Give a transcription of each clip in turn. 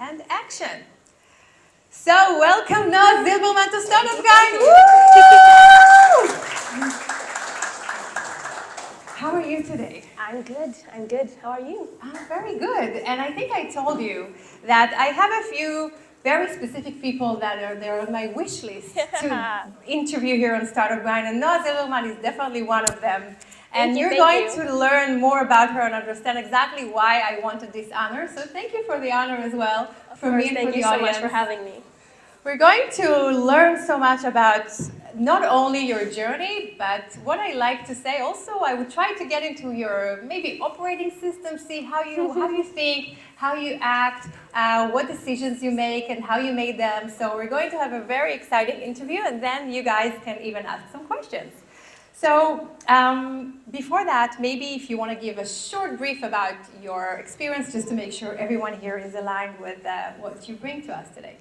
and action. So welcome Noa Zilberman to Startup Guide. How are you today? I'm good. How are you? I'm very good. And I think I told you that I have a few very specific people that are there on my wish list to interview here on Startup Guide, and Noa Zilberman is definitely one of them. And you're going to learn more about her and understand exactly why I wanted this honor. So thank you for the honor as well, for me and for the audience. Thank you so much for having me. We're going to learn so much about not only your journey, but what I like to say also, I would try to get into your maybe operating system, see how you think, how you act, what decisions you make and how you made them. So we're going to have a very exciting interview, and then you guys can even ask some questions. So before that, maybe if you want to give a short brief about your experience, just to make sure everyone here is aligned with what you bring to us today.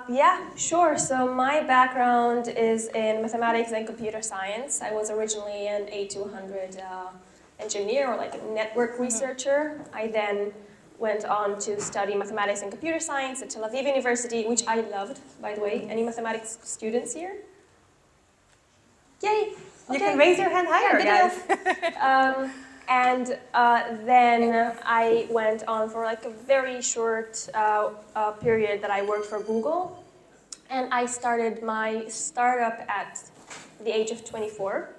Yeah, sure. So my background is in mathematics and computer science. I was originally an A200 engineer, or like a network researcher. I then went on to study mathematics and computer science at Tel Aviv University, which I loved, by the way. Any mathematics students here? Yay! You can raise your hand higher, guys. And then I went on for like a very short period that I worked for Google. And I started my startup at the age of 24.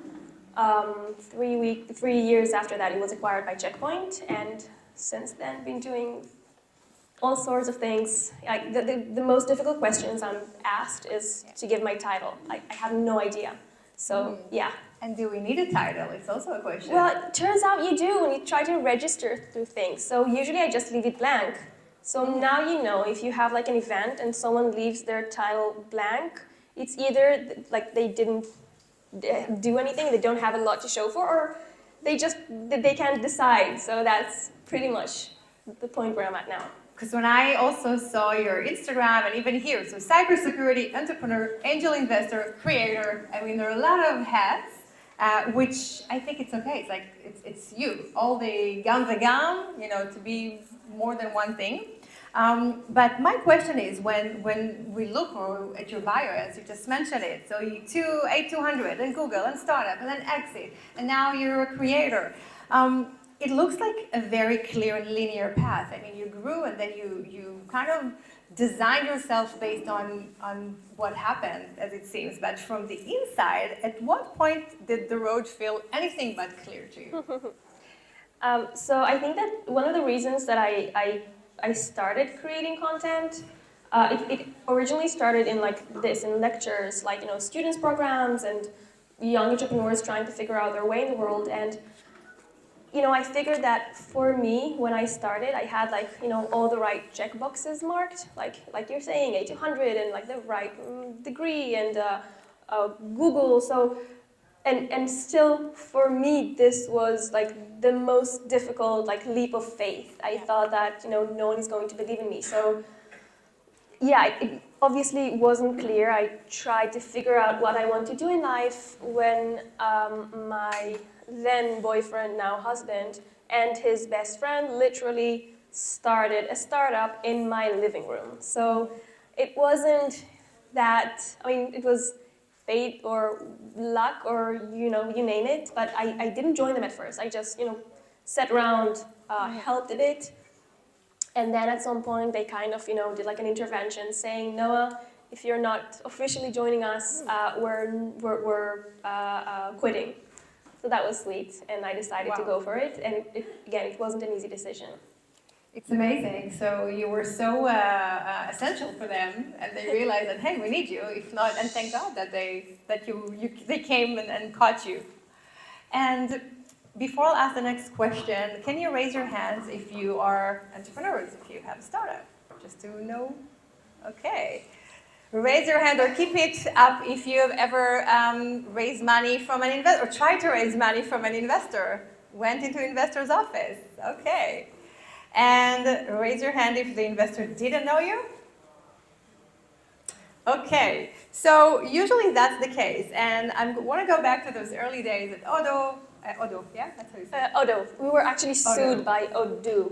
3 years after that, it was acquired by Checkpoint. And since then, been doing all sorts of things. Like the most difficult questions I'm asked is to give my title. I have no idea. So, yeah. And do we need a title? It's also a question. Well, it turns out you do when you try to register through things. So usually I just leave it blank. So now you know if you have like an event and someone leaves their title blank, it's either like they didn't do anything, they don't have a lot to show for, or they can't decide. So that's pretty much the point where I'm at now. Because when I also saw your Instagram and even here, so cybersecurity, entrepreneur, angel investor, creator, I mean, there are a lot of hats, which I think it's okay. It's like, it's you. All the gam v'gam, to be more than one thing. But my question is, when we look at your bio, as you just mentioned it, so you A200 and Google and startup and then exit, and now you're a creator. It looks like a very clear and linear path. I mean, you grew and then you kind of designed yourself based on what happened, as it seems. But from the inside, at what point did the road feel anything but clear to you? So I think that one of the reasons that I started creating content, it originally started in in lectures, students programs and young entrepreneurs trying to figure out their way in the world. And I figured that for me, when I started, I had all the right checkboxes marked, like you're saying, A200 and the right degree and Google. So, and still for me, this was the most difficult leap of faith. I thought that no one is going to believe in me. So, yeah, it obviously wasn't clear. I tried to figure out what I want to do in life when my then boyfriend, now husband, and his best friend literally started a startup in my living room. So it wasn't that, it was fate or luck or, you name it, but I didn't join them at first. I just, sat around, helped a bit, and then at some point they kind of, did an intervention saying, Noah, if you're not officially joining us, we're quitting. So that was sweet, and I decided to go for it. And again, it wasn't an easy decision. It's amazing. So you were so essential for them, and they realized that, hey, we need you. If not, and thank God that they came and caught you. And before I'll ask the next question, can you raise your hands if you are entrepreneurs, if you have a startup, just to know? Okay. Raise your hand or keep it up if you have ever raised money from an investor or tried to raise money from an investor, went into an investor's office. Okay. And raise your hand if the investor didn't know you. Okay. So usually that's the case. And I want to go back to those early days at Odo. Odo, yeah? That's how you say it. Odo. We were actually sued by Odo.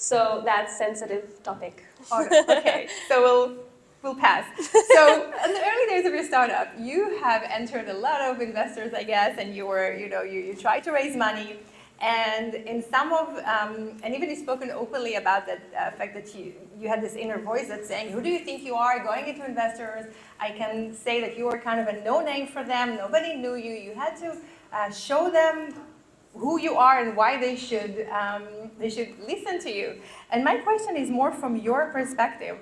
So that's sensitive topic. Oh, okay, so we'll pass. So in the early days of your startup, you have entered a lot of investors, I guess, and you were, you tried to raise money. And in some of, and even you've spoken openly about that fact that you had this inner voice that's saying, who do you think you are going into investors? I can say that you were kind of a no-name for them. Nobody knew you. You had to show them who you are and why they should listen to you. And my question is more from your perspective.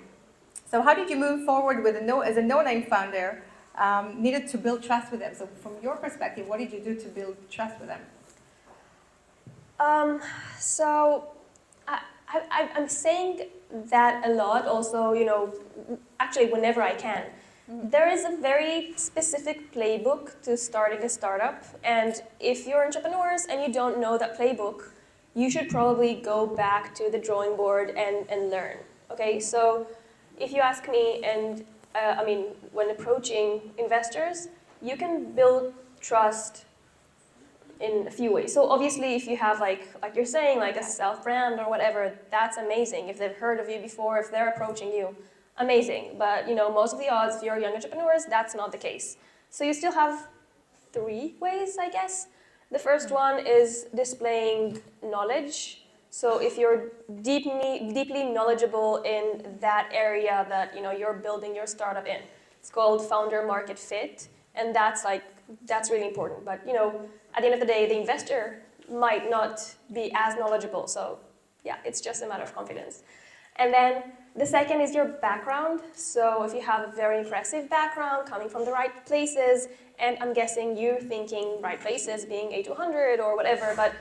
So how did you move forward with as a no-name founder, needed to build trust with them? So from your perspective, what did you do to build trust with them? So I'm saying that a lot also, actually whenever I can. There is a very specific playbook to starting a startup, and if you're entrepreneurs and you don't know that playbook, you should probably go back to the drawing board and learn. Okay, so if you ask me, and when approaching investors, you can build trust in a few ways. So obviously, if you have like you're saying, like a self-brand or whatever, that's amazing. If they've heard of you before, if they're approaching you, amazing. But most of the odds, if you're young entrepreneurs, that's not the case. So you still have 3 ways, I guess. The first one is displaying knowledge. So if you're deeply knowledgeable in that area that you're building your startup in, it's called founder market fit, and that's really important. But at the end of the day, the investor might not be as knowledgeable. So yeah, it's just a matter of confidence. And then the second is your background. So if you have a very impressive background, coming from the right places, and I'm guessing you're thinking right places being A200 or whatever, but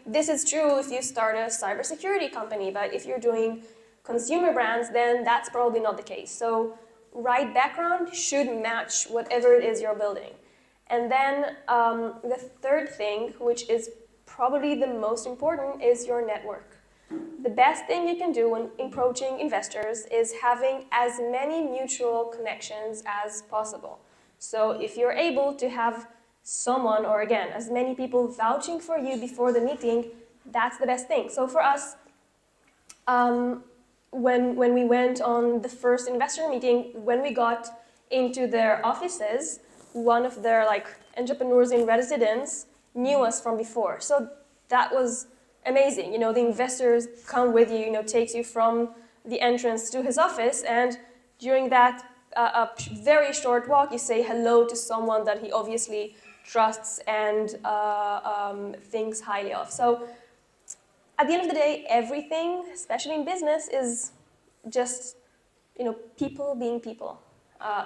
this is true if you start a cybersecurity company, but if you're doing consumer brands, then that's probably not the case. So right background should match whatever it is you're building. And then the third thing, which is probably the most important, is your network. The best thing you can do when approaching investors is having as many mutual connections as possible. So if you're able to have someone, or again, as many people vouching for you before the meeting, that's the best thing. So for us, when we went on the first investor meeting, when we got into their offices, one of their entrepreneurs in residence knew us from before. So that was amazing. The investors come with you, takes you from the entrance to his office, and during that a very short walk, you say hello to someone that he obviously trusts and thinks highly of. So at the end of the day, everything, especially in business, is just people being people.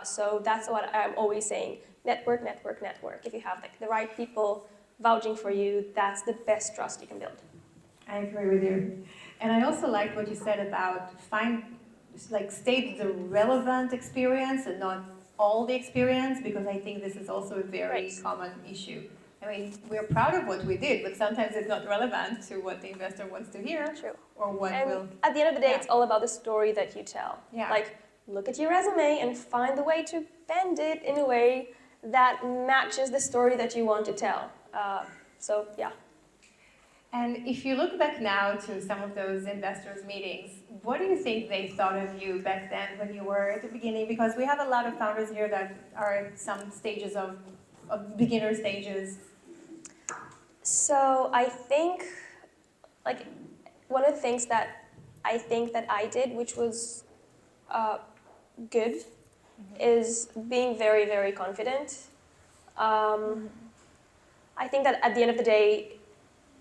So that's what I'm always saying. Network, network, network. If you have the right people vouching for you, that's the best trust you can build. I agree with you. And I also like what you said about state the relevant experience and not all the experience, because I think this is also a very common issue. We're proud of what we did, but sometimes it's not relevant to what the investor wants to hear. True. Or what will... At the end of the day, it's all about the story that you tell. Yeah. Look at your resume and find the way to bend it in a way that matches the story that you want to tell. So, yeah. And if you look back now to some of those investors' meetings, what do you think they thought of you back then when you were at the beginning? Because we have a lot of founders here that are at some stages of beginner stages. So I think, one of the things that I think that I did, which was good, is being very, very confident. I think that at the end of the day,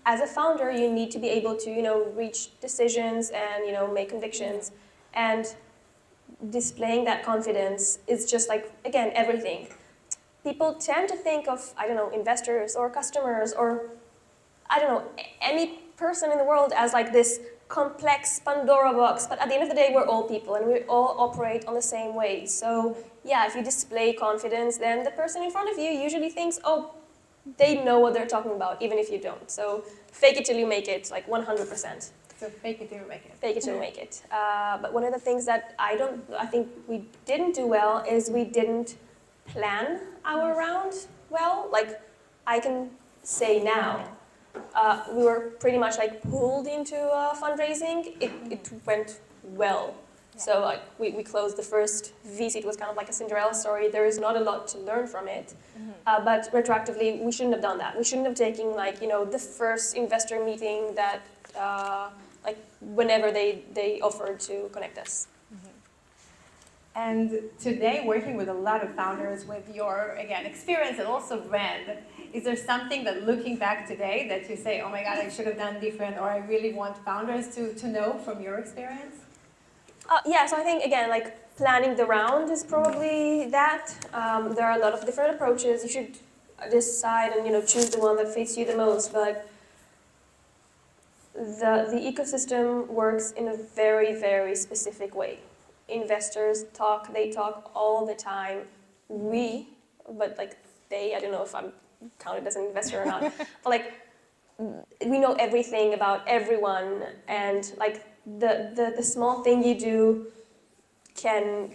as a founder, you need to be able to, reach decisions and, make convictions. And displaying that confidence is just again, everything. People tend to think of, investors or customers or, any person in the world as this complex Pandora box. But at the end of the day, we're all people and we all operate on the same way. So yeah, if you display confidence, then the person in front of you usually thinks, oh, they know what they're talking about, even if you don't. So fake it till you make it, 100%. So fake it till you make it. Fake it till you make it. But one of the things that I think we didn't do well is we didn't plan our round well. I can say now, we were pretty much like pulled into fundraising. It went well. So like we closed the first VC. It was kind of like a Cinderella story. There is not a lot to learn from it, but retroactively, we shouldn't have done that. We shouldn't have taken like the first investor meeting that like whenever they offered to connect us. And today, working with a lot of founders with your, again, experience and also brand, is there something that looking back today that you say, oh my God, I should have done different, or I really want founders to know from your experience? Yeah, so I think, again, like planning the round is probably that. There are a lot of different approaches. You should decide and choose the one that fits you the most. But the ecosystem works in a very, very specific way. Investors they talk all the time. But like I don't know if I'm counted as an investor or not, but like we know everything about everyone, and like the small thing you do can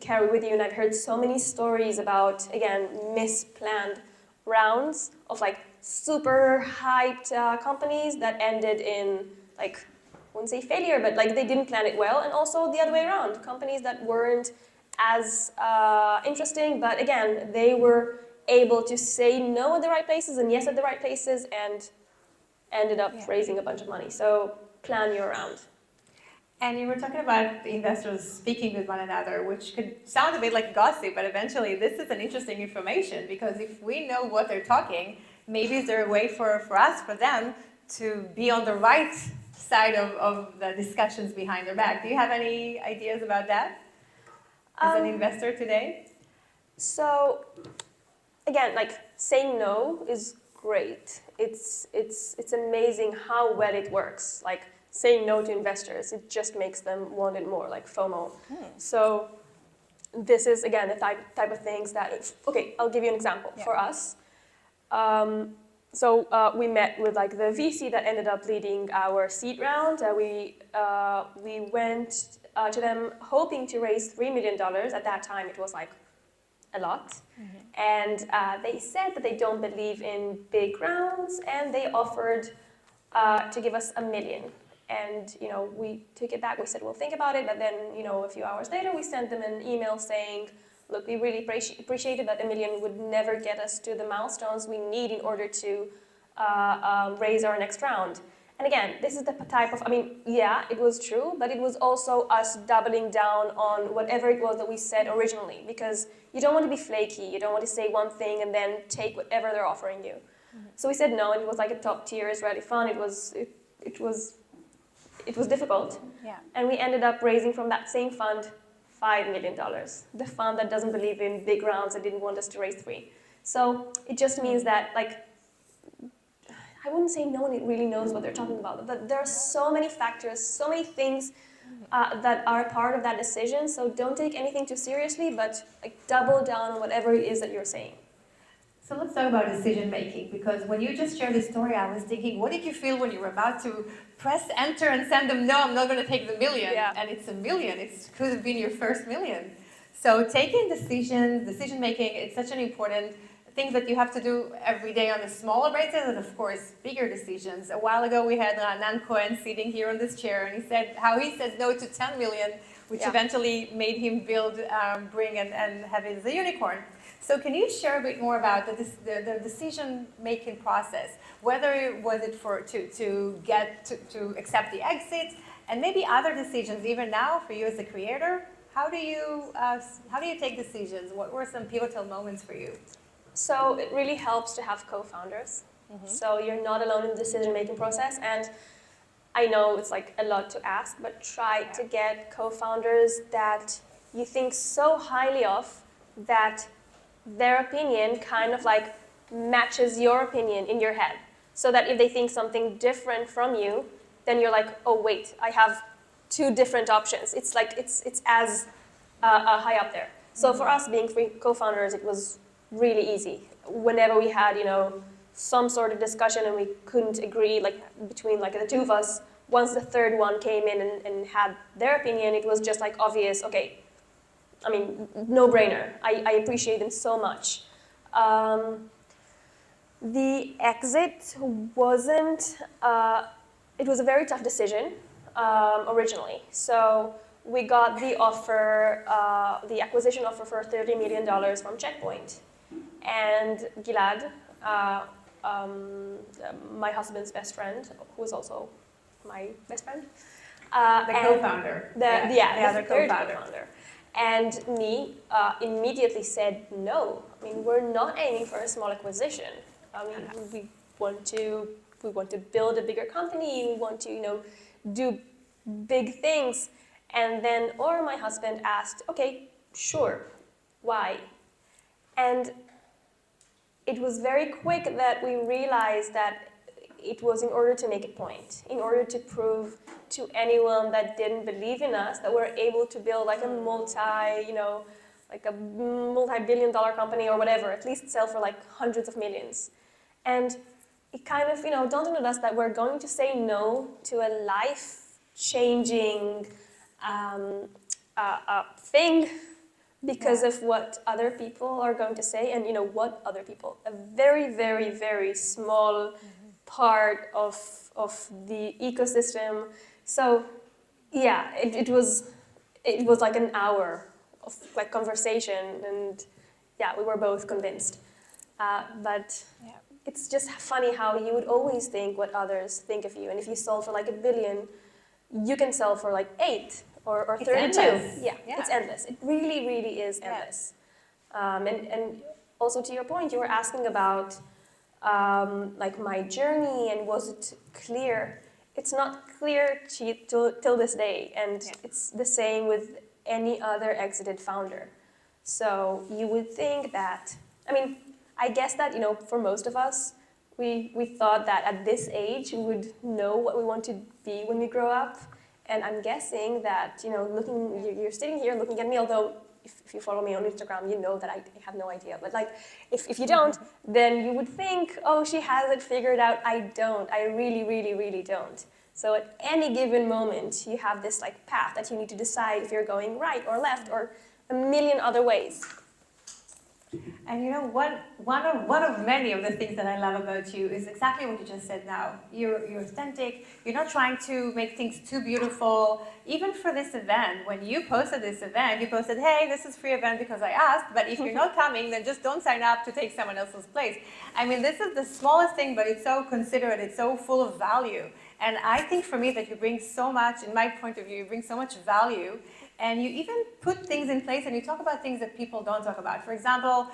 carry with you. And I've heard so many stories about, again, misplanned rounds of like super hyped companies that ended in like, I wouldn't say failure, but like they didn't plan it well. And also the other way around, companies that weren't as interesting, but again, they were able to say no at the right places and yes at the right places, and ended up raising a bunch of money. So plan your round. And you were talking about the investors speaking with one another, which could sound a bit like gossip, but eventually this is an interesting information, because if we know what they're talking, maybe is there a way for us, for them, to be on the right side of the discussions behind their back? Do you have any ideas about that as an investor today? So, again, like saying no is great. It's amazing how well it works. Like saying no to investors, it just makes them want it more, like FOMO. So this is, again, the type of things that, okay, I'll give you an example. For us, we met with like the VC that ended up leading our seed round. We went to them hoping to raise $3 million. At that time, it was like a lot. And they said that they don't believe in big rounds, and they offered to give us $1 million. And we took it back. We said we'll think about it. But then a few hours later, we sent them an email saying, look, we really appreciate it, but $1 million would never get us to the milestones we need in order to raise our next round. And again, this is the type of, it was true, but it was also us doubling down on whatever it was that we said originally, because you don't want to be flaky. You don't want to say one thing and then take whatever they're offering you. So we said no, and it was like a top tier Israeli fund. It was difficult. And we ended up raising from that same fund $5 million. The fund that doesn't believe in big rounds and didn't want us to raise 3. So it just means that, like, I wouldn't say no one really knows what they're talking about, but there are so many factors, so many things that are part of that decision. So don't take anything too seriously, but like double down on whatever it is that you're saying. So let's talk about decision making, because when you just shared this story, I was thinking, what did you feel when you were about to press enter and send them, no, I'm not going to take the $1 million, and it's $1 million. It could have been your first $1 million. So taking decision making, it's such an important thing that you have to do every day on a smaller basis, and of course, bigger decisions. A while ago, we had Nan Cohen sitting here on this chair, and he said how he said no to 10 million, which eventually made him bring and have his unicorn. So can you share a bit more about the decision-making process? Whether was it to accept the exit, and maybe other decisions, even now for you as a creator? How do you take decisions? What were some pivotal moments for you? So it really helps to have co-founders. So you're not alone in the decision-making process. And I know it's like a lot to ask, but try to get co-founders that you think so highly of that their opinion kind of like matches your opinion in your head. So that if they think something different from you, then you're like, oh wait, I have 2 different options. It's like, it's as high up there. So for us being 3 co-founders, it was really easy. Whenever we had, some sort of discussion and we couldn't agree, like between like the 2 of us, once the 3rd one came in and had their opinion, it was just like obvious, okay, no brainer. I appreciate them so much. The exit wasn't, it was a very tough decision originally. So we got the offer, the acquisition offer for $30 million from Checkpoint. And Gilad, my husband's best friend, who is also my best friend. The co-founder. The third co-founder. co-founder. And me immediately said no. I mean, we're not aiming for a small acquisition. I mean, we want to build a bigger company. We want to, do big things. And then, or my husband asked, okay, sure, why? And it was very quick that we realized that it was in order to make a point, in order to prove to anyone that didn't believe in us that we're able to build like a multi-billion-dollar company or whatever, at least sell for like hundreds of millions. And it kind of, dawned on us that we're going to say no to a life-changing thing because of what other people are going to say, and what other people, a very, very, very small part of the ecosystem. So yeah, it was like an hour of like conversation, and yeah, we were both convinced. But it's just funny how you would always think what others think of you, and if you sell for like $1 billion, you can sell for like 8 or 32. Endless. It's endless. It really, really is endless. And also to your point, you were asking about like my journey and was it clear? It's not clear till this day, and it's the same with any other exited founder. So you would think that, I guess that, for most of us, we thought that at this age we would know what we want to be when we grow up. And I'm guessing that, you're sitting here looking at me, although if you follow me on Instagram, you know that I have no idea. But like, if you don't, then you would think, oh, she has it figured out. I don't. I really, really, really don't. So at any given moment, you have this like path that you need to decide if you're going right or left or a million other ways. And one of many of the things that I love about you is exactly what you just said now. You're authentic. You're not trying to make things too beautiful. Even for this event, when you posted this event, you posted, hey, this is free event because I asked, but if you're not coming, then just don't sign up to take someone else's place. This is the smallest thing, but it's so considerate. It's so full of value. And I think for me that you bring so much, in my point of view, you bring so much value. And you even put things in place and you talk about things that people don't talk about. For example,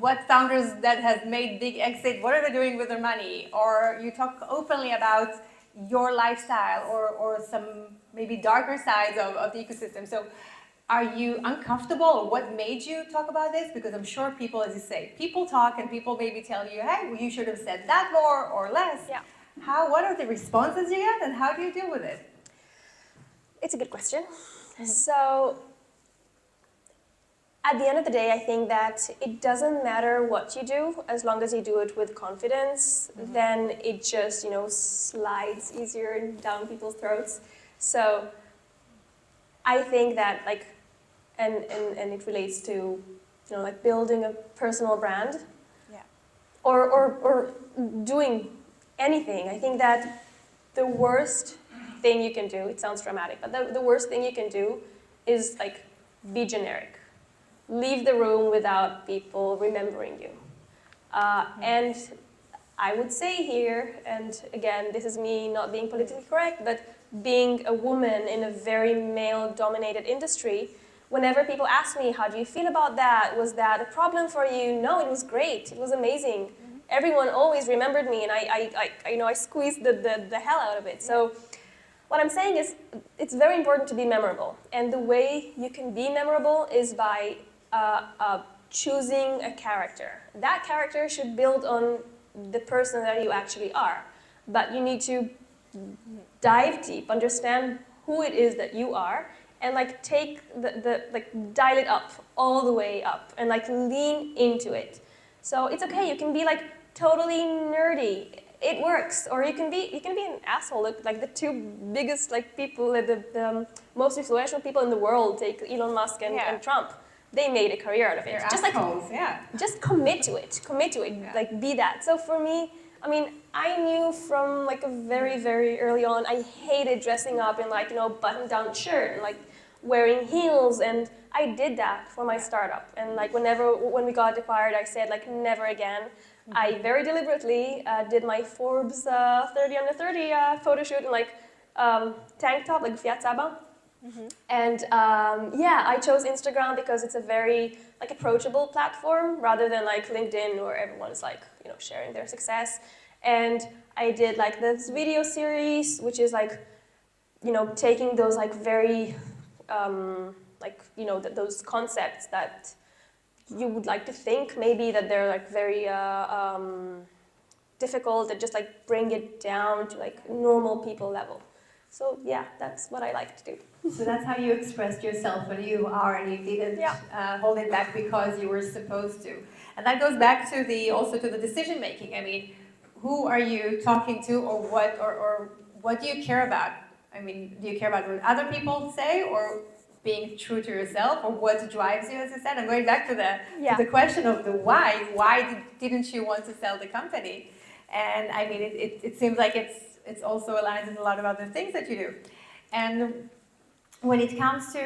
what founders that have made big exit, what are they doing with their money? Or you talk openly about your lifestyle or some maybe darker sides of the ecosystem. So are you uncomfortable, or what made you talk about this? Because I'm sure people, as you say, people talk and people maybe tell you, hey, well, you should have said that more or less. Yeah. What are the responses you get and how do you deal with it? It's a good question. So, at the end of the day, I think that it doesn't matter what you do, as long as you do it with confidence, then it just, slides easier down people's throats. So, I think that, like, and it relates to, like building a personal brand, or doing anything. I think that the worst thing you can do, it sounds dramatic, but the worst thing you can do is like be generic. Leave the room without people remembering you. And I would say here, and again, this is me not being politically correct, but being a woman in a very male-dominated industry, whenever people ask me, how do you feel about that? Was that a problem for you? No, it was great. It was amazing. Everyone always remembered me, and I squeezed the hell out of it. So what I'm saying is, it's very important to be memorable. And the way you can be memorable is by choosing a character. That character should build on the person that you actually are. But you need to dive deep, understand who it is that you are, and like take dial it up, all the way up, and like lean into it. So it's okay, you can be like totally nerdy. It works, or you can be an asshole. Like the two biggest like people, the most influential people in the world, take Elon Musk and Trump. they made a career out of it. They're Just assholes, yeah. just commit to it, Yeah. like be that. So for me, I mean, I knew from like a very, very early on, I hated dressing up in like, button-down shirt and like wearing heels, and I did that for my startup. And like when we got acquired, I said like never again. I very deliberately did my Forbes 30 under 30 photo shoot in like tank top, like Fiat Saba. And I chose Instagram because it's a very like approachable platform rather than like LinkedIn where everyone's like sharing their success. And I did like this video series, which is like taking those like very those concepts that you would like to think maybe that they're like very difficult, and just like bring it down to like normal people level. So yeah, that's what I like to do. So that's how you expressed yourself when you are, and you didn't hold it back because you were supposed to. And that goes back to also to the decision making. I mean, who are you talking to, or what do you care about? I mean, do you care about what other people say, or being true to yourself, or what drives you, as you said? I'm going back to the question of the why. Why didn't you want to sell the company? And I mean, it seems like it's also aligned with a lot of other things that you do. And when it comes to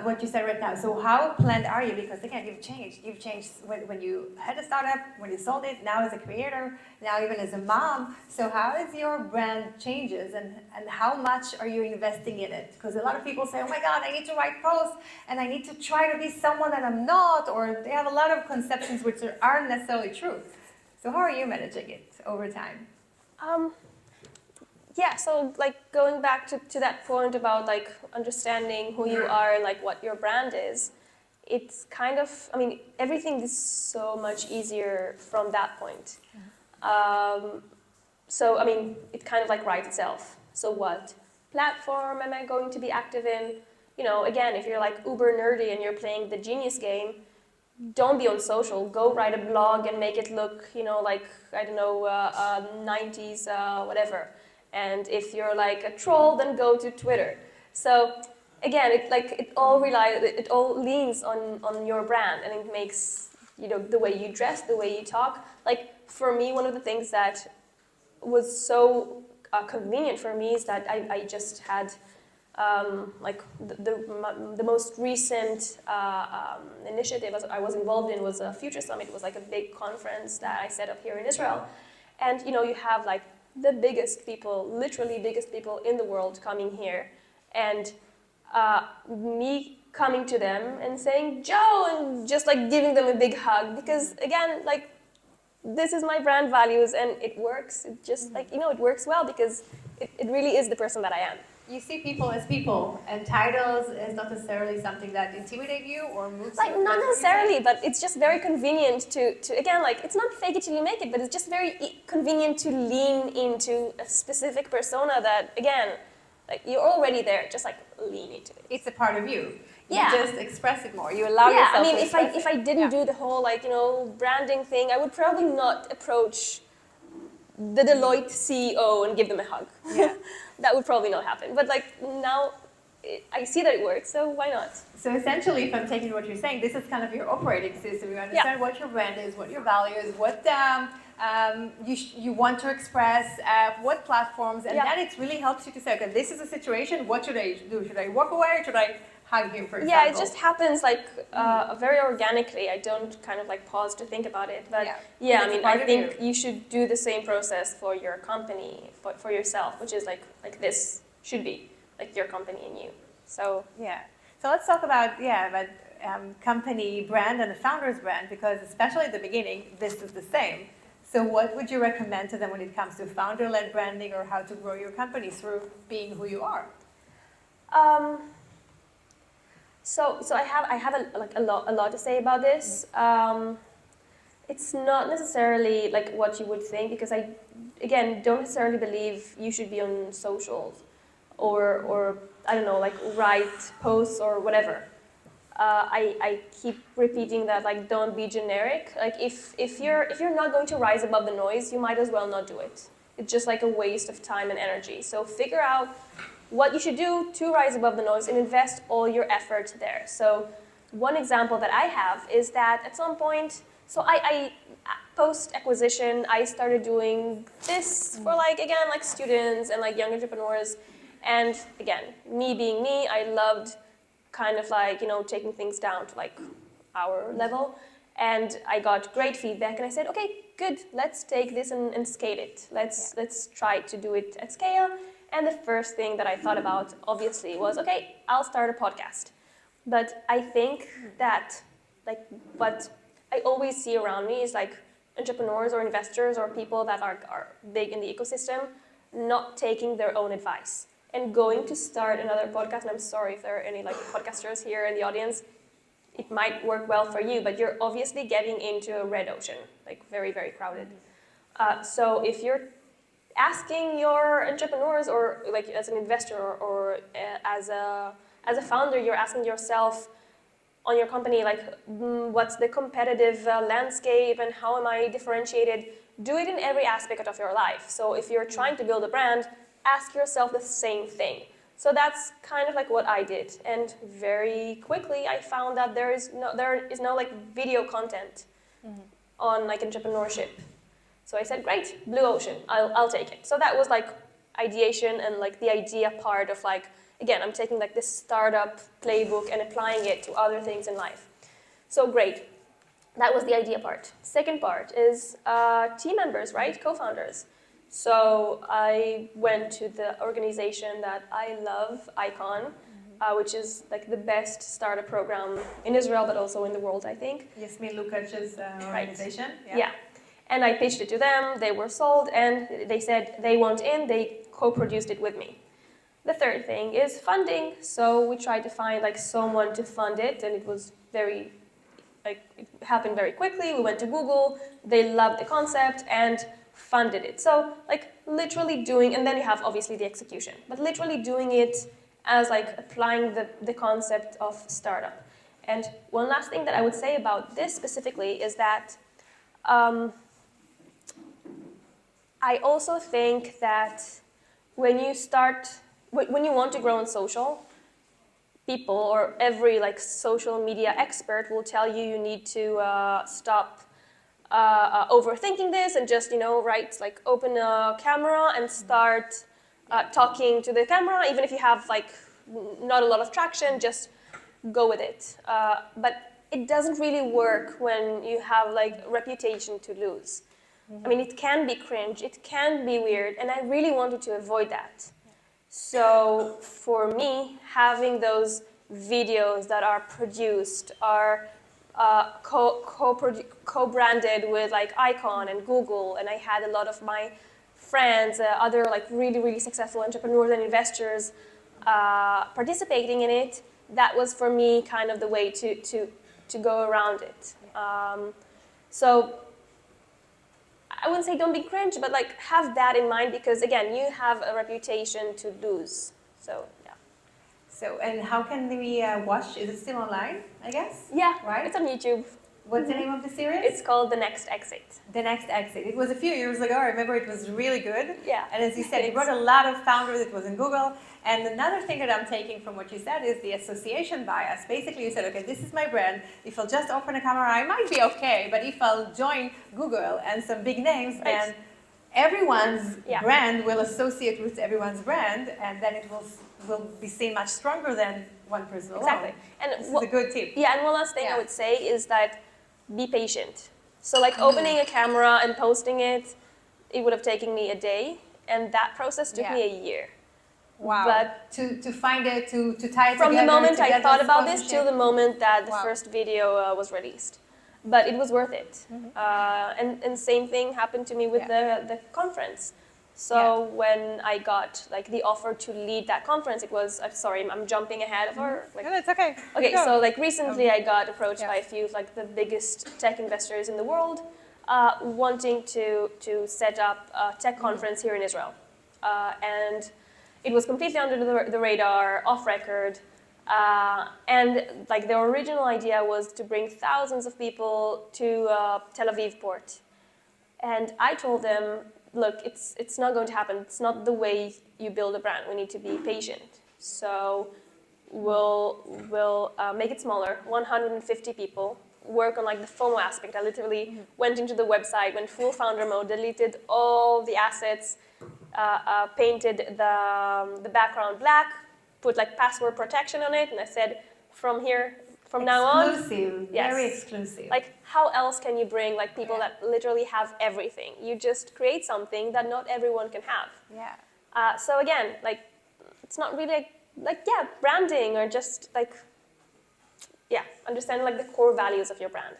what you said right now, so how planned are you? Because again, you've changed. You've changed when you had a startup, when you sold it, now as a creator, now even as a mom. So how is your brand changes, and how much are you investing in it? Because a lot of people say, oh my God, I need to write posts, and I need to try to be someone that I'm not, or they have a lot of conceptions which aren't necessarily true. So how are you managing it over time? Yeah, so like going back to that point about like understanding who you are and like what your brand is, it's kind of, I mean, everything is so much easier from that point. So, I mean, it kind of like writes itself. So what platform am I going to be active in? Again, if you're like uber nerdy and you're playing the Genius game, don't be on social. Go write a blog and make it look, like, I don't know, 90s, whatever. And if you're like a troll, then go to Twitter. So again, it all leans on your brand, and it makes the way you dress, the way you talk. Like for me, one of the things that was so convenient for me is that I just had like the most recent initiative I was involved in was a Future Summit. It was like a big conference that I set up here in Israel, and you have like the biggest people, literally biggest people in the world coming here, and me coming to them and saying, Joe, and just like giving them a big hug, because again, like this is my brand values and it works. It just like, it works well because it really is the person that I am. You see people as people, and titles is not necessarily something that intimidate you or moves like, you? Not necessarily, but it's just very convenient to again, like, it's not fake it till you make it, but it's just very convenient to lean into a specific persona that, again, like, you're already there, just like lean into it. It's a part of you. Yeah. You just express it more. You allow yourself to express it. I mean, if I didn't do the whole, like, branding thing, I would probably not approach the Deloitte CEO and give them a hug. Yeah. That would probably not happen. But like now, I see that it works, so why not? So essentially, if I'm taking what you're saying, this is kind of your operating system. You understand what your brand is, what your values, what you want to express, what platforms, and then it really helps you to say, okay, this is a situation, what should I do? Should I walk away, or should I hug him, for example? Yeah, it just happens like very organically. I don't kind of like pause to think about it. But yeah, I mean, I think you should do the same process for your company, for yourself, which is like this should be like your company and you. So yeah. So let's talk about company brand and the founder's brand, because especially at the beginning, this is the same. So what would you recommend to them when it comes to founder-led branding, or how to grow your company through being who you are? So I have a lot to say about this. It's not necessarily like what you would think, because I, again, don't necessarily believe you should be on socials or I don't know, like write posts or whatever. I keep repeating that, like, don't be generic. Like if you're not going to rise above the noise, you might as well not do it. It's just like a waste of time and energy. So figure out what you should do to rise above the noise and invest all your effort there. So one example that I have is that at some point, so I post-acquisition, I started doing this for like, again, like students and like young entrepreneurs. And again, me being me, I loved kind of like, you know, taking things down to like our level. And I got great feedback and I said, okay, good, let's take this and scale it. Let's try to do it at scale. And the first thing that I thought about, obviously, was, okay, I'll start a podcast. But I think that, like, what I always see around me is like entrepreneurs or investors or people that are big in the ecosystem not taking their own advice and going to start another podcast. And I'm sorry if there are any like podcasters here in the audience. It might work well for you, but you're obviously getting into a red ocean, like very, very crowded. So if you're asking your entrepreneurs or like as an investor or as a founder, you're asking yourself on your company, like, what's the competitive landscape and how am I differentiated? Do it in every aspect of your life. So if you're trying to build a brand, ask yourself the same thing. So that's kind of like what I did. And very quickly, I found that there is no like video content on like entrepreneurship. So I said, great, blue ocean, I'll take it. So that was like ideation and like the idea part of like, again, I'm taking like this startup playbook and applying it to other things in life. So great, that was the idea part. Second part is team members, right, co-founders. So I went to the organization that I love, Icon, which is like the best startup program in Israel, but also in the world, I think. Yasmin Lukac's organization. Right. Yeah. And I pitched it to them, they were sold, and they said they want in, they co-produced it with me. The third thing is funding. So we tried to find like someone to fund it, and it was very, like, it happened very quickly. We went to Google, they loved the concept, and funded it. So like literally doing, and then you have obviously the execution, but literally doing it as like applying the concept of startup. And one last thing that I would say about this specifically is that I also think that when you want to grow on social, people or every like social media expert will tell you you need to stop overthinking this and just, you know, right, like open a camera and start talking to the camera, even if you have like not a lot of traction, just go with it. But it doesn't really work when you have like reputation to lose. I mean, it can be cringe, it can be weird, and I really wanted to avoid that. So for me, having those videos that are produced, are co-branded with like Icon and Google, and I had a lot of my friends, other like really, really successful entrepreneurs and investors participating in it, that was for me kind of the way to go around it. So I wouldn't say don't be cringe, but like have that in mind because again, you have a reputation to lose. So yeah. So, and how can we watch? Is it still online, I guess? Yeah, right? It's on YouTube. What's the name of the series? It's called The Next Exit. The Next Exit. It was a few years ago. I remember it was really good. Yeah. And as you said, you brought a lot of founders. It was in Google. And another thing that I'm taking from what you said is the association bias. Basically, you said, okay, this is my brand. If I'll just open a camera, I might be okay. But if I'll join Google and some big names, then everyone's brand will associate with everyone's brand, and then it will be seen much stronger than one person alone. Exactly. And this is a good tip. Yeah, and one last thing I would say is that be patient. So like opening a camera and posting it, it would have taken me a day, and that process took me a year. Wow. But to find it, to tie it from together. The moment to I thought about this till the moment that the Wow. first video was released. But it was worth it. And same thing happened to me with the conference. So when I got like the offer to lead that conference, it was, sorry, I'm jumping ahead of her. Like, No, that's okay. okay, so like recently I got approached by a few of like the biggest tech investors in the world wanting to set up a tech conference here in Israel. And it was completely under the radar, off record. And like the original idea was to bring thousands of people to Tel Aviv port. And I told them, look, it's not going to happen. It's not the way you build a brand. We need to be patient. So will make it smaller, 150 people, work on like the FOMO aspect. I literally went into the website, went full founder mode, deleted all the assets, painted the background black, put like password protection on it, and I said, from now on, exclusive, yes, very exclusive. Like, how else can you bring like people that literally have everything? You just create something that not everyone can have. Yeah. So again, like, it's not really like branding or just like, understanding like the core values of your brand.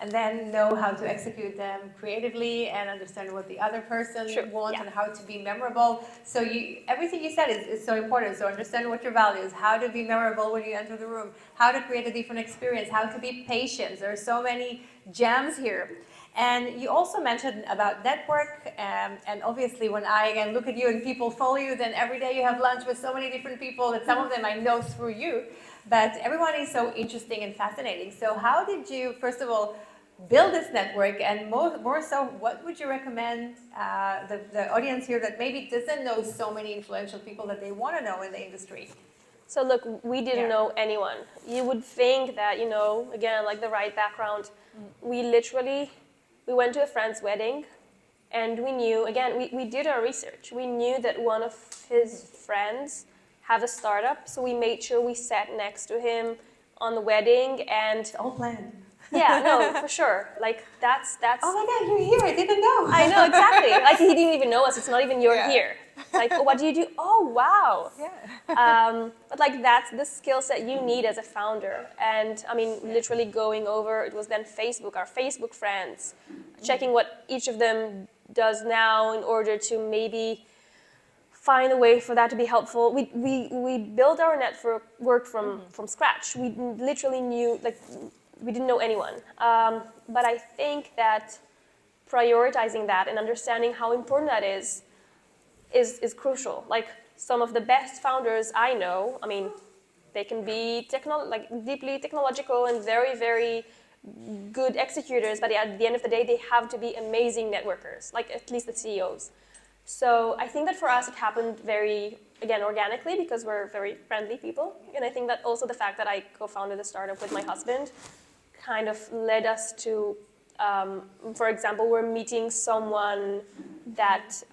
And then know how to execute them creatively and understand what the other person wants and how to be memorable. So everything you said is so important. So understand what your values, how to be memorable when you enter the room, how to create a different experience, how to be patient. There are so many gems here. And you also mentioned about network, and obviously when I again look at you and people follow you, then every day you have lunch with so many different people that some of them I know through you, but everyone is so interesting and fascinating. So how did you, first of all, build this network, and more so, what would you recommend the audience here that maybe doesn't know so many influential people that they want to know in the industry? So look, we didn't know anyone. You would think that, again, like the right background. We went to a friend's wedding, and we knew, again, we did our research. We knew that one of his friends have a startup, so we made sure we sat next to him on the wedding, and it's all planned. Yeah, no, for sure. Like, that's... Oh my God, you're here, I didn't know. I know, exactly. Like, he didn't even know us. It's not even you're here. Like, oh, what do you do? Oh, wow. Yeah. But like, that's the skill set you need as a founder. And I mean, literally going over, it was then Facebook, our Facebook friends, checking what each of them does now in order to maybe find a way for that to be helpful. We built our network from scratch. We literally knew, like, we didn't know anyone. But I think that prioritizing that and understanding how important that is crucial. Like, some of the best founders I know, I mean, they can be deeply technological and very, very good executors, but at the end of the day, they have to be amazing networkers, like at least the CEOs. So I think that for us, it happened very, again, organically, because we're very friendly people. And I think that also the fact that I co-founded the startup with my husband kind of led us to, for example, we're meeting someone that,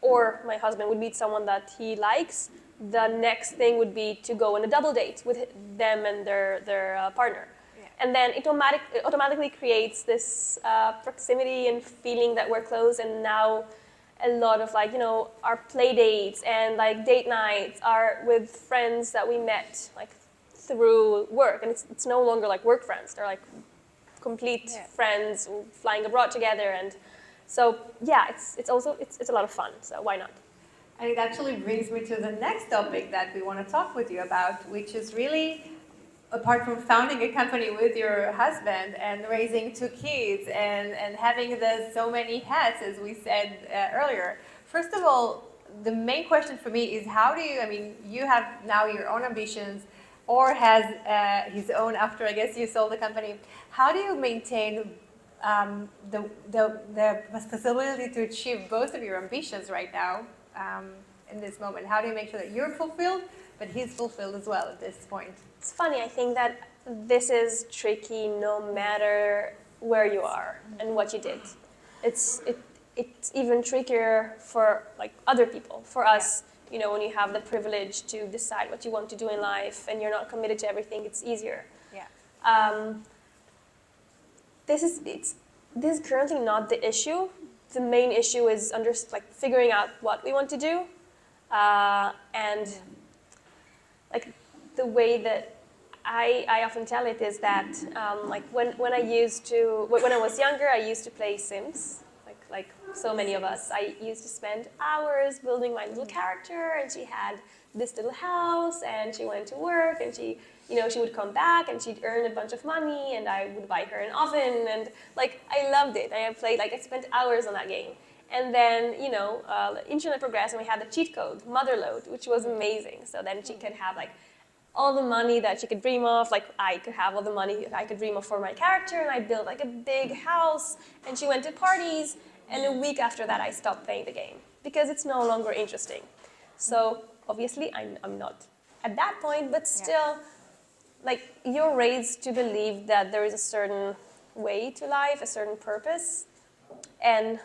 or my husband would meet someone that he likes. The next thing would be to go on a double date with them and their partner. Yeah. And then it automatically creates this proximity and feeling that we're close. And now a lot of, like, our play dates and like date nights are with friends that we met like through work. And it's no longer like work friends. They're like complete friends flying abroad together. And so, yeah, it's a lot of fun, so why not? And it actually brings me to the next topic that we want to talk with you about, which is really, apart from founding a company with your husband and raising 2 kids and having so many hats, as we said earlier. First of all, the main question for me is how do you, I mean, you have now your own ambitions, or has his own after, I guess, you sold the company. How do you maintain the possibility to achieve both of your ambitions right now in this moment? How do you make sure that you're fulfilled, but he's fulfilled as well at this point? It's funny, I think that this is tricky no matter where you are and what you did. It's even trickier for like other people. For us, when you have the privilege to decide what you want to do in life and you're not committed to everything, it's easier. Yeah. This is currently not the issue. The main issue is figuring out what we want to do, and like the way that I often tell it is that when I was younger, I used to play Sims. Like so many of us, I used to spend hours building my little character, and she had this little house, and she went to work, and she would come back, and she'd earn a bunch of money, and I would buy her an oven, and I loved it. I spent hours on that game. And then, the internet progressed, and we had the cheat code, Motherload, which was amazing. So then she could have all the money that she could dream of. I could have all the money I could dream of for my character, and I built a big house, and she went to parties. And a week after that, I stopped playing the game because it's no longer interesting. So obviously, I'm not at that point, but still, like, you're raised to believe that there is a certain way to life, a certain purpose, and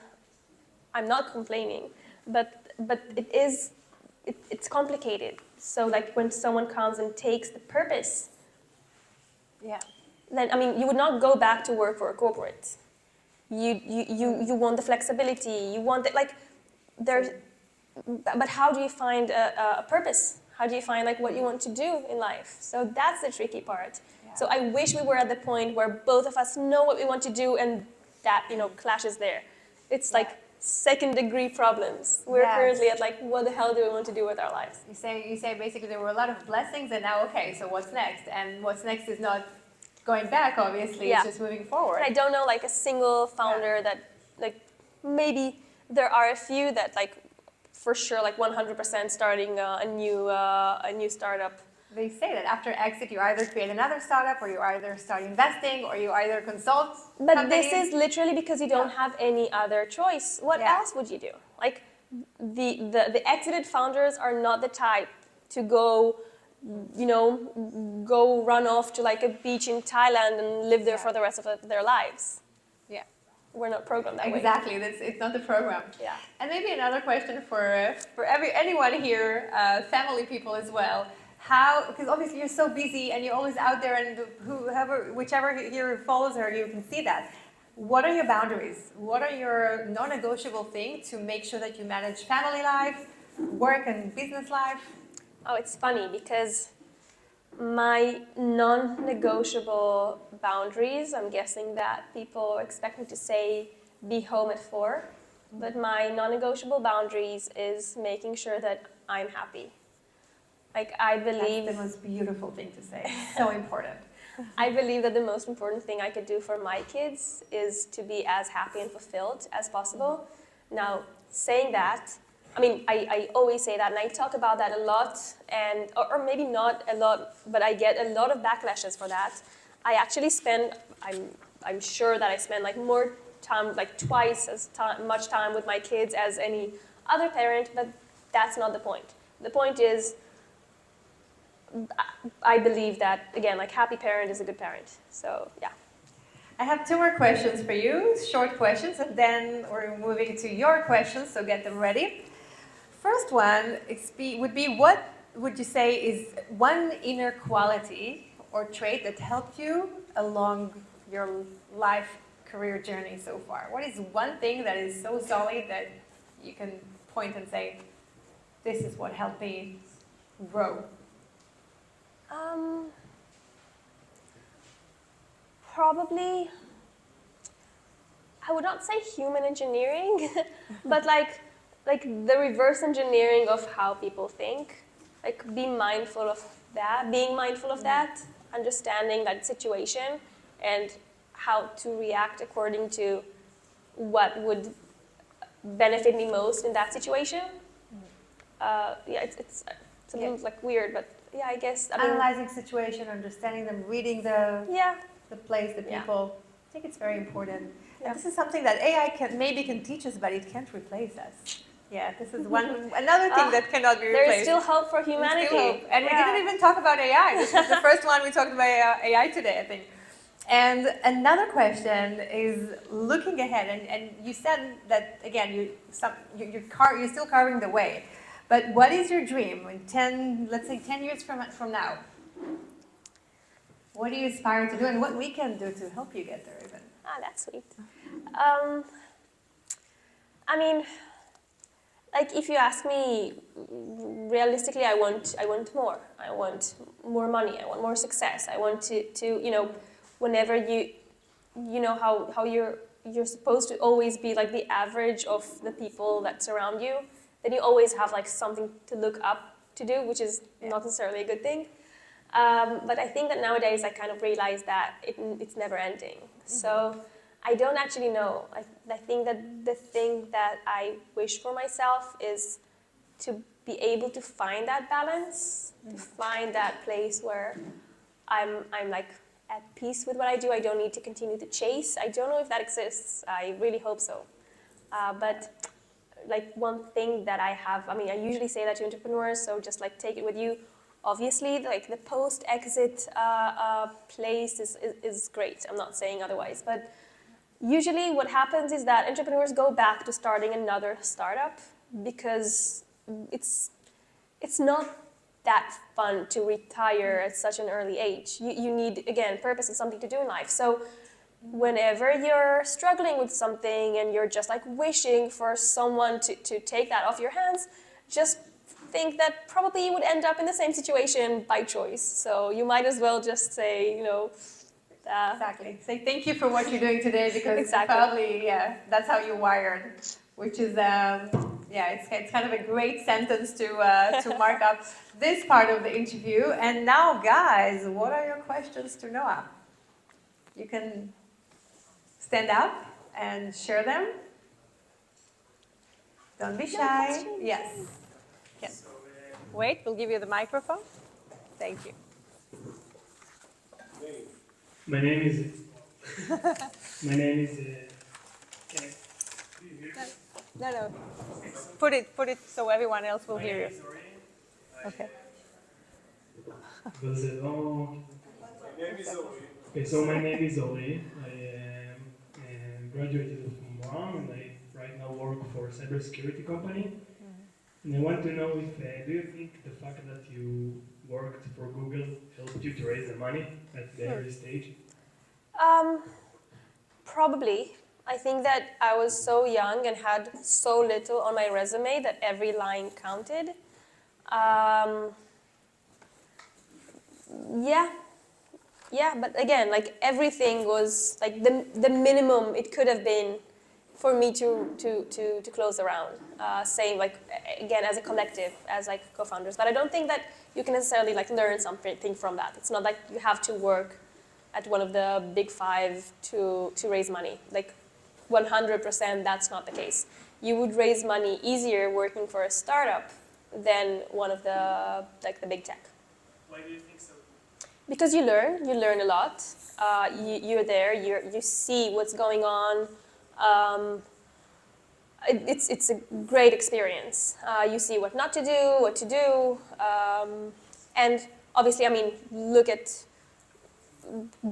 I'm not complaining, but it's complicated. So like when someone comes and takes the purpose, then I mean you would not go back to work for a corporate. You want the flexibility. You want the, like there's, but how do you find a purpose? How do you find like what you want to do in life? So that's the tricky part. Yeah. So I wish we were at the point where both of us know what we want to do, and that clashes there. It's like second degree problems. We're currently at like, what the hell do we want to do with our lives? You say basically there were a lot of blessings, and now okay, so what's next? And what's next is not going back, obviously. It's just moving forward. And I don't know like a single founder that like, maybe there are a few that like for sure like 100% starting a new startup. They say that after exit, you either create another startup, or you either start investing, or you either consult. But companies. this is literally because you don't have any other choice. What else would you do? Like the exited founders are not the type to go, go run off to like a beach in Thailand and live there for the rest of their lives. Yeah, we're not programmed that way. Exactly, it's not the program. Yeah. And maybe another question for anyone here, family people as well. How, because obviously you're so busy and you're always out there, and whichever here follows her, you can see that. What are your boundaries? What are your non-negotiable things to make sure that you manage family life, work and business life? Oh, it's funny because my non-negotiable boundaries, I'm guessing that people expect me to say be home at 4, but my non-negotiable boundaries is making sure that I'm happy. Like I believe that's the most beautiful thing to say. So important. I believe that the most important thing I could do for my kids is to be as happy and fulfilled as possible. Now, saying that, I mean, I always say that, and I talk about that a lot, and or maybe not a lot, but I get a lot of backlashes for that. I actually spend, I'm sure that I spend like more time, like twice as much time with my kids as any other parent, but that's not the point. The point is, I believe that, again, like happy parent is a good parent. So, yeah. I have 2 more questions for you, short questions, and then we're moving to your questions, so get them ready. First one would be, what would you say is one inner quality or trait that helped you along your life career journey so far? What is one thing that is so solid that you can point and say, this is what helped me grow? Probably, I would not say human engineering, but like the reverse engineering of how people think. Like being mindful of that, understanding that situation and how to react according to what would benefit me most in that situation. It's a little like weird, but yeah, I guess. Analyzing situation, understanding them, reading the place, the people. I think it's very important. And this is something that AI can teach us, but it can't replace us. Yeah, this is another thing that cannot be replaced. There is still hope for humanity. Still hope. And we didn't even talk about AI. This is the first one we talked about AI today, I think. And another question is looking ahead, and you said that again, you're still carving the way. But what is your dream in let's say 10 years from now? What do you aspire to do, and what we can do to help you get there even? That's sweet. I mean, like if you ask me, realistically, I want more. I want more money. I want more success. I want to whenever you know how you're supposed to always be like the average of the people that surround you, then you always have like something to look up to do, which is not necessarily a good thing. But I think that nowadays I kind of realize that it's never ending. So I don't actually know. I think that the thing that I wish for myself is to be able to find that balance, to find that place where I'm like at peace with what I do. I don't need to continue to chase. I don't know if that exists. I really hope so. But like one thing that I have, I mean, I usually say that to entrepreneurs, so just like take it with you. Obviously, like the post-exit place is great. I'm not saying otherwise, but usually what happens is that entrepreneurs go back to starting another startup because it's not that fun to retire at such an early age. You need, again, purpose and something to do in life. So whenever you're struggling with something and you're just like wishing for someone to take that off your hands, just think that probably you would end up in the same situation by choice. So you might as well just say, Exactly. Say thank you for what you're doing today because Exactly. probably, yeah, that's how you're wired, which is, it's kind of a great sentence to mark up this part of the interview. And now, guys, what are your questions to Noah? You can stand up and share them. Don't be shy. Yes. Yes. Wait, we'll give you the microphone. Thank you. My name is. My name is. Can I, do you hear me? No. Put it so everyone else will hear you. Okay. But the, oh, My name is Ori. okay, so my name is Ori. I graduated from MOAM and I right now work for a cybersecurity company. And I want to know if, do you think the fact that you worked for Google helped you to raise the money at the early stage? Probably. I think that I was so young and had so little on my resume that every line counted. Yeah, but again, like everything was like the minimum it could have been for me to close the round. Same, like again, as a collective, as like co-founders. But I don't think that you can necessarily like learn something from that. It's not like you have to work at one of the big five to raise money. Like 100%, that's not the case. You would raise money easier working for a startup than one of the like the big tech. Why do you think so? Because you learn a lot. You're there, you see what's going on. It's a great experience. You see what not to do, what to do. And obviously, I mean, look at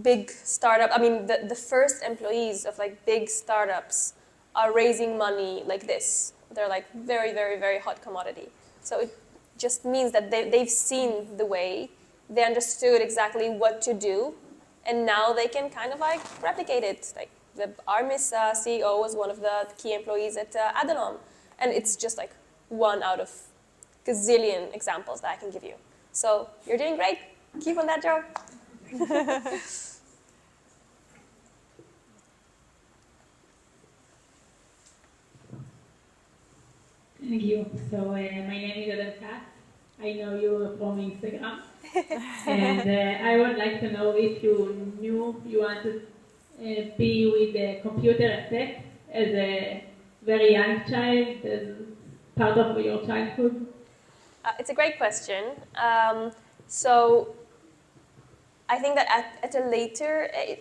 big startup. I mean, the first employees of like big startups are raising money like this. They're like very, very, very hot commodity. So it just means that they've seen the way. They understood exactly what to do, and now they can kind of like replicate it. Like our Miss CEO was one of the key employees at Adelom, and it's just like one out of gazillion examples that I can give you. So you're doing great. Keep on that job. Thank you. So my name is Odo. I know you from Instagram. And I would like to know if you knew you want to be with the computer and tech as a very young child, as part of your childhood. It's a great question. So I think that at a later, I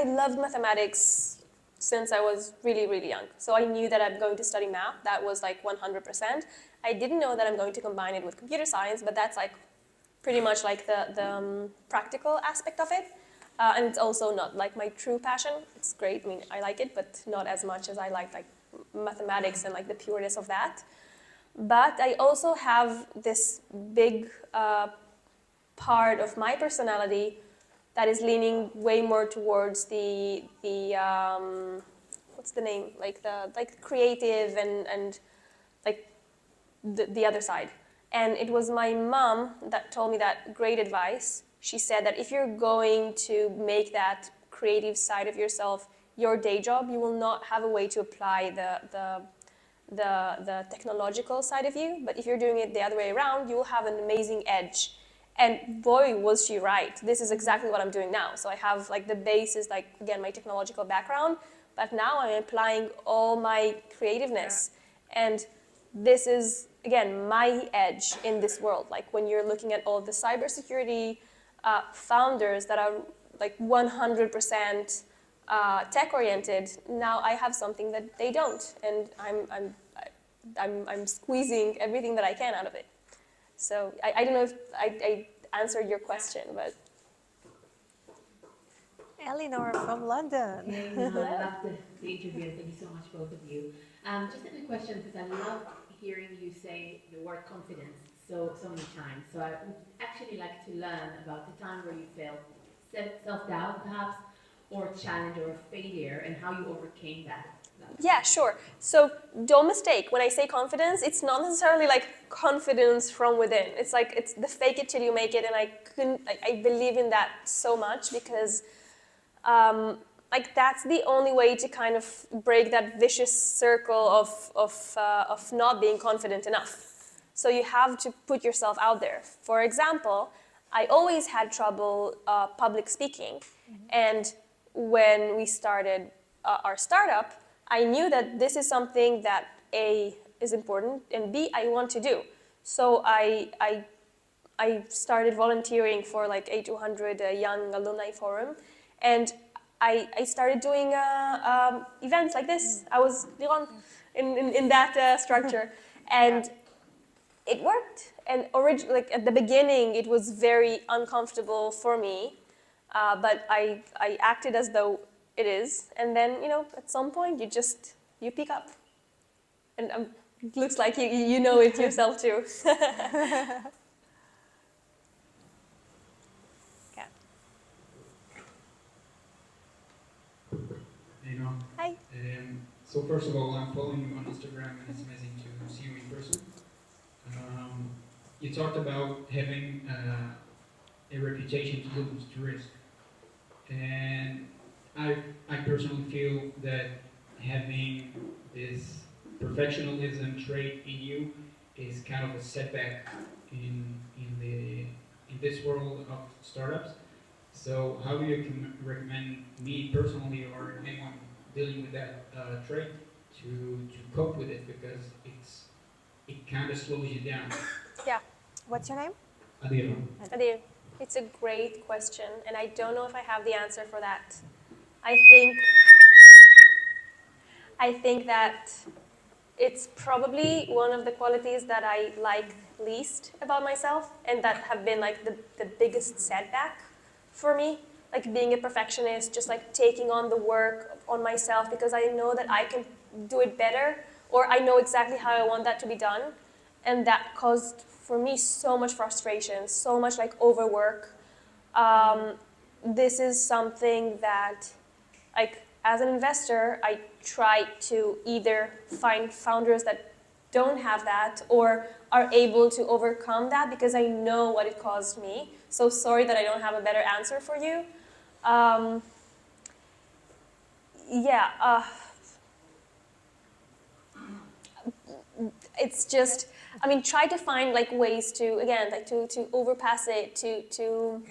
loved mathematics since I was really, really young. So I knew that I'm going to study math. That was like 100%. I didn't know that I'm going to combine it with computer science, but that's like pretty much like the practical aspect of it. And it's also not like my true passion. It's great, I mean, I like it, but not as much as I like mathematics and like the pureness of that. But I also have this big part of my personality that is leaning way more towards the what's the name? Like creative and like the other side. And it was my mom that told me that great advice. She said that if you're going to make that creative side of yourself your day job, you will not have a way to apply the technological side of you. But if you're doing it the other way around, you will have an amazing edge. And boy, was she right. This is exactly what I'm doing now. So I have like the basis, like again, my technological background, but now I'm applying all my creativeness. And this is, again, my edge in this world. Like when you're looking at all the cybersecurity founders that are like 100% tech-oriented, now I have something that they don't. And I'm squeezing everything that I can out of it. So I don't know if I answered your question, but Eleanor from London. Hey, no, I love the interview. Thank you so much, both of you. Just a quick question, because I love hearing you say the word confidence so many times. So I would actually like to learn about the time where you felt self-doubt, perhaps, or challenge or failure, and how you overcame that. yeah, sure. So don't mistake, when I say confidence, it's not necessarily like confidence from within. It's like, it's the fake it till you make it, and I believe in that so much because like that's the only way to kind of break that vicious circle of not being confident enough. So you have to put yourself out there. For example, I always had trouble public speaking, and when we started our startup, I knew that this is something that A, is important, and B, I want to do. So I started volunteering for like A200 Young Alumni Forum, and I started doing events like this. I was in that structure, and it worked. And like at the beginning, it was very uncomfortable for me, but I acted as though it is, and then at some point you pick up, and it looks like you know it yourself too. Hey, Noa. Hi. So first of all, I'm following you on Instagram, and it's amazing to see you in person. You talked about having a reputation to lose, to risk. And I personally feel that having this perfectionism trait in you is kind of a setback in this world of startups. So how do you recommend me personally or anyone dealing with that trait to cope with it, because it kind of slows you down? Yeah. What's your name? Adira. Adir, it's a great question, and I don't know if I have the answer for that. I think that it's probably one of the qualities that I like least about myself, and that have been like the biggest setback for me. Like being a perfectionist, just like taking on the work on myself because I know that I can do it better, or I know exactly how I want that to be done. And that caused for me so much frustration, so much like overwork. This is something that, like, as an investor, I try to either find founders that don't have that or are able to overcome that because I know what it caused me. So sorry that I don't have a better answer for you. It's just, I mean, try to find like ways to, again, like to overpass it, to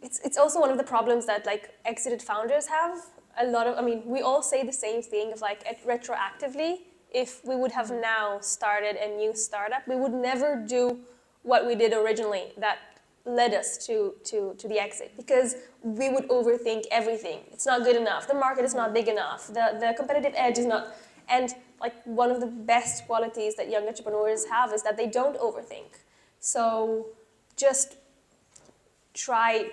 it's also one of the problems that like exited founders have. A lot of, I mean, we all say the same thing of like retroactively, if we would have now started a new startup, we would never do what we did originally that led us to the exit, because we would overthink everything. It's not good enough. The market is not big enough. The competitive edge is not, and like one of the best qualities that young entrepreneurs have is that they don't overthink. So just try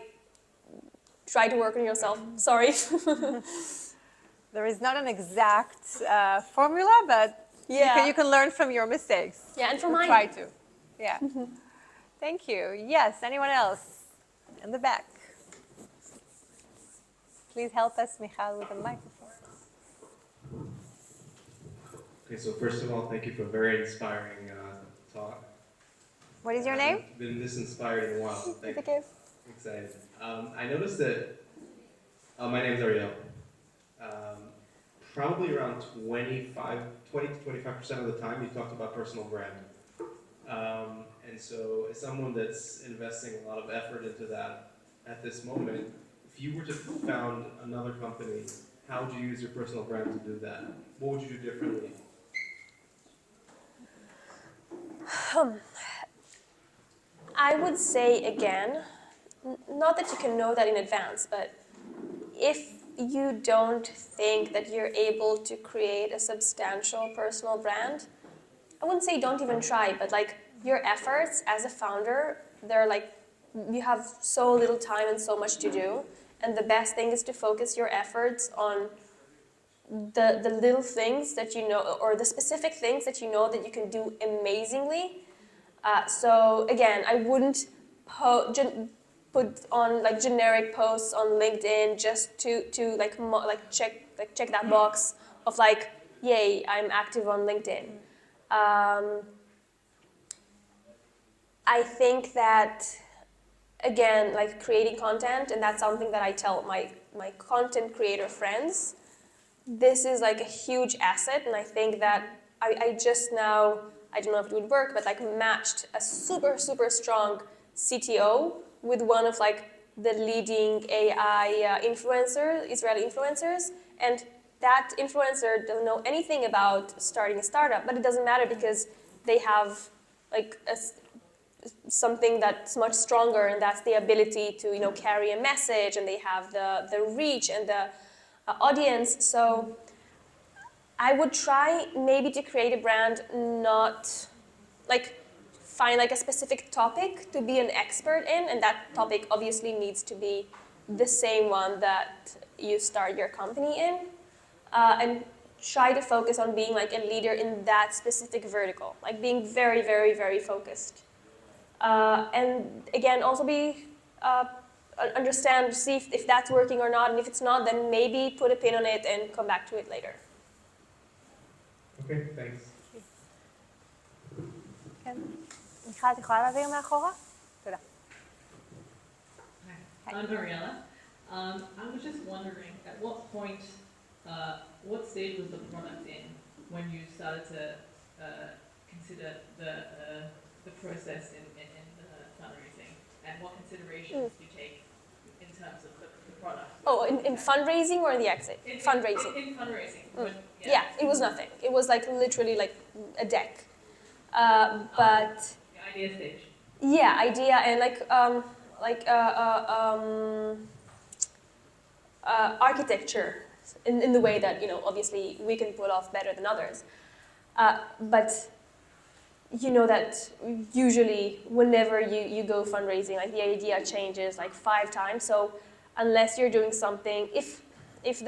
to work on yourself. Sorry. There is not an exact formula, but Yeah. you can learn from your mistakes. Yeah, and from mine. Try to. Yeah. Thank you. Yes, anyone else? In the back. Please help us, Michal, with the microphone. Okay, so first of all, thank you for a very inspiring talk. What is your I name? haven't been this inspired in a while. Thank you. Okay. Excited. I noticed that, my name's Ariel. Probably around 20 to 25% of the time you talked about personal brand. And so as someone that's investing a lot of effort into that at this moment, if you were to found another company, how would you use your personal brand to do that? What would you do differently? I would say again, not that you can know that in advance, but if you don't think that you're able to create a substantial personal brand, I wouldn't say don't even try, but like your efforts as a founder, they're like, you have so little time and so much to do, and the best thing is to focus your efforts on the little things that you know, or the specific things that you know that you can do amazingly. So again, I wouldn't put on like generic posts on LinkedIn just to check that box of like, yay, I'm active on LinkedIn. I think that, again, like creating content, and that's something that I tell my content creator friends, this is like a huge asset, and I think that I just now, I don't know if it would work, but like matched a super, super strong CTO with one of like the leading AI Israeli influencers, and that influencer doesn't know anything about starting a startup, but it doesn't matter because they have like something that's much stronger, and that's the ability to carry a message, and they have the reach and the audience. So I would try maybe to create a brand, not like find like a specific topic to be an expert in, and that topic obviously needs to be the same one that you start your company in, and try to focus on being like a leader in that specific vertical, like being very, very, very focused. And again, also understand, see if that's working or not, and if it's not, then maybe put a pin on it and come back to it later. Okay, thanks. כן. מיכל, את יכולה להעביר מאחורה? תודה. Hi, I'm Mariella. I was just wondering, at what point, what stage was the product in when you started to consider the process in the fundraising, and what considerations do you take in terms of the product? Oh, in fundraising or in the exit? Fundraising. In fundraising. Yeah, it was nothing. It was like literally like a deck. But The idea stage. yeah, idea and architecture in the way that obviously we can pull off better than others. But you know that usually whenever you go fundraising, like the idea changes like 5 times. So unless you're doing something, if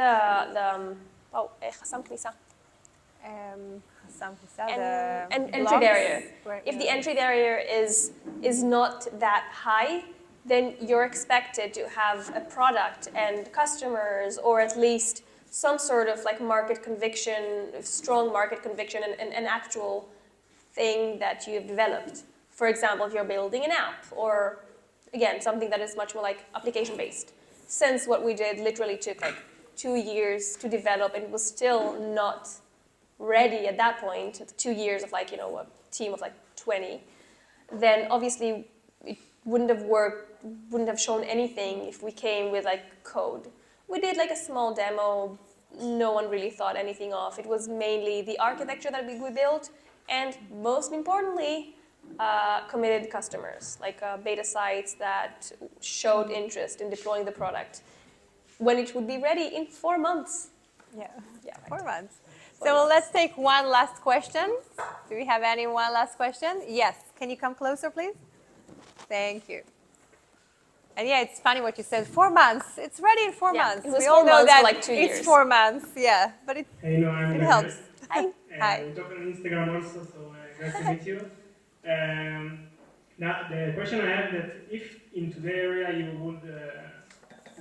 the חסם כניסה. חסם כניסה, and entry barrier. Right, If yeah. the entry barrier is not that high, then you're expected to have a product and customers, or at least some sort of like market conviction, strong market conviction, and an actual thing that you've developed. For example, if you're building an app, or again, something that is much more like application-based. Since what we did literally took like 2 years to develop, and it was still not ready at that point, 2 years of like, a team of like 20, then obviously it wouldn't have worked, wouldn't have shown anything if we came with like code. We did like a small demo, no one really thought anything of. It was mainly the architecture that we built, and most importantly, committed customers, like beta sites that showed interest in deploying the product when it would be ready in 4 months. Yeah, 4 months. So let's take one last question. Do we have one last question? Yes. Can you come closer, please? Thank you. And yeah, it's funny what you said. 4 months. It's ready in 4 months. It was we 4 all know months that for like 2 years. it's 4 months. Yeah, but it Hey, no, I'm it helps. Hi. Hi. We talk on Instagram also, so nice to meet you. Now, the question I have that if in today area you would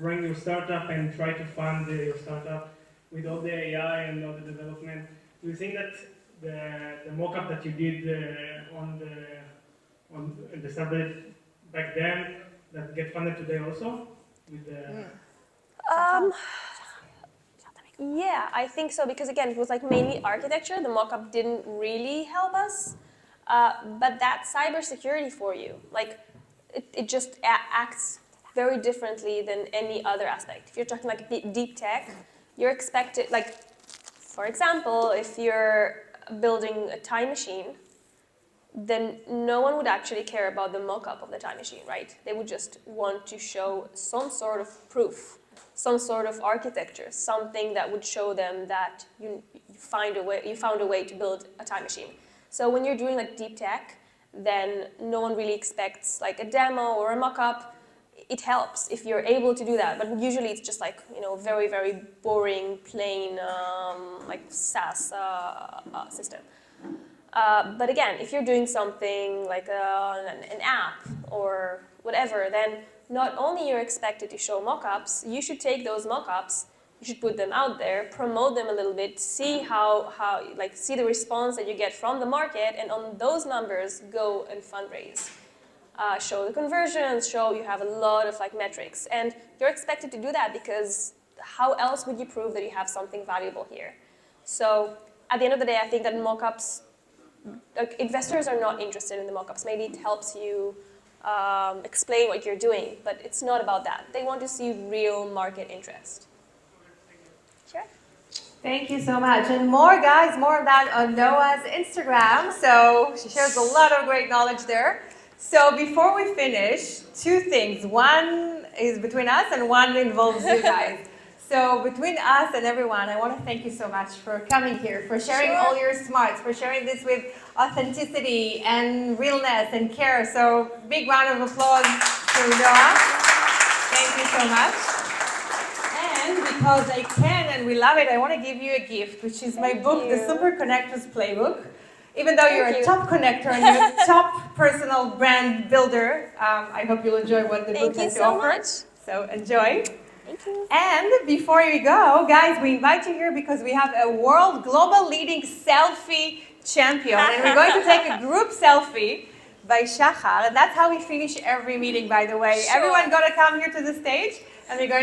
run your startup and try to fund your startup with all the AI and all the development, do you think that the mock-up that you did on the startup back then that get funded today also with the Yeah, I think so, because again, it was like mainly architecture. The mock-up didn't really help us, but that's cybersecurity for you. Like, it just acts very differently than any other aspect. If you're talking like deep tech, you're expected, like, for example, if you're building a time machine, then no one would actually care about the mock-up of the time machine, right? They would just want to show some sort of proof, some sort of architecture, something that would show them that you found a way to build a time machine. So when you're doing like deep tech, then no one really expects like a demo or a mock-up. It helps if you're able to do that, but usually it's just like, very, very boring, plain, like SaaS system. But again, if you're doing something like an app or whatever, then not only you're expected to show mock-ups, you should take those mock-ups, you should put them out there, promote them a little bit, see see the response that you get from the market, and on those numbers, go and fundraise. Show the conversions, show you have a lot of metrics. And you're expected to do that because how else would you prove that you have something valuable here? So at the end of the day, I think that mock-ups, investors are not interested in the mock-ups. Maybe it helps you explain what you're doing, but it's not about that. They want to see real market interest. Sure. Thank you so much. And more, guys, more of that on Noa's Instagram. So she shares a lot of great knowledge there. So before we finish, two things. One is between us and one involves you guys. So between us and everyone, I want to thank you so much for coming here, for sharing all your smarts, for sharing this with authenticity and realness and care. So big round of applause to Noa. Thank you so much. And because I can and we love it, I want to give you a gift, which is my book, The Super Connectors Playbook. Even though you're a top connector and you're a top personal brand builder, I hope you'll enjoy what the book has to offer. So enjoy. Thank you. And before you go, guys, we invite you here because we have a world global leading selfie champion. And we're going to take a group selfie by Shachar. And that's how we finish every meeting, by the way. Everyone got to come here to the stage and we're going to